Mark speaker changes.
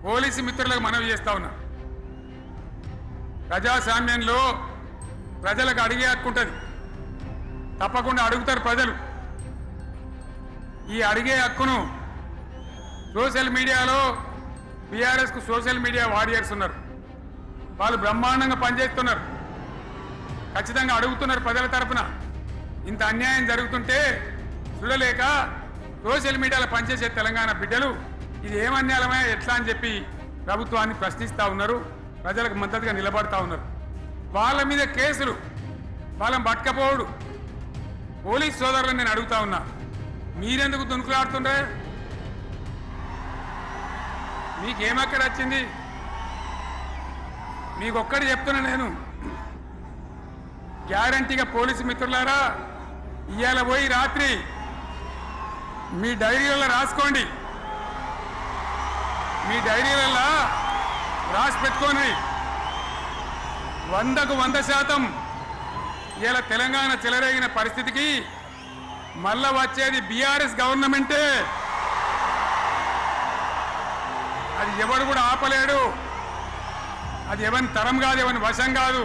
Speaker 1: Police మిత్రులకు మనవి చేస్తా ఉన్నా. ప్రజాస్వామ్యంలో ప్రజలకు అడిగే హక్కు ఉంటుంది, తప్పకుండా అడుగుతారు ప్రజలు. ఈ అడిగే హక్కును సోషల్ మీడియాలో బీఆర్ఎస్కు సోషల్ మీడియా వారియర్స్ ఉన్నారు, వాళ్ళు బ్రహ్మాండంగా పనిచేస్తున్నారు, ఖచ్చితంగా అడుగుతున్నారు ప్రజల తరఫున. ఇంత అన్యాయం జరుగుతుంటే చూడలేక సోషల్ మీడియాలో పనిచేసే తెలంగాణ బిడ్డలు ఇది ఏమన్యాయమే ఎట్లా అని చెప్పి ప్రభుత్వాన్ని ప్రశ్నిస్తూ ఉన్నారు, ప్రజలకు మద్దతుగా నిలబడతా ఉన్నారు. వాళ్ళ మీద కేసులు, వాళ్ళని పట్టుకపోవడు. పోలీస్ సోదరులను నేను అడుగుతా ఉన్నా, మీరెందుకు దునుకులాడుతుండే? మీకేమక్కడ వచ్చింది? మీకొక్కటి చెప్తున్నా నేను, గ్యారంటీగా పోలీసు మిత్రులారా, ఇవాళ పోయి రాత్రి మీ డైరీలలో రాసుకోండి, మీ డైరీలలో రాసి పెట్టుకొని 100కు 100% ఇలా తెలంగాణ చెలరేగిన పరిస్థితికి మళ్ళా వచ్చేది బీఆర్ఎస్ గవర్నమెంటే. అది ఎవడు కూడా ఆపలేడు, అది ఎవరి తరం కాదు, ఎవరి వశం కాదు.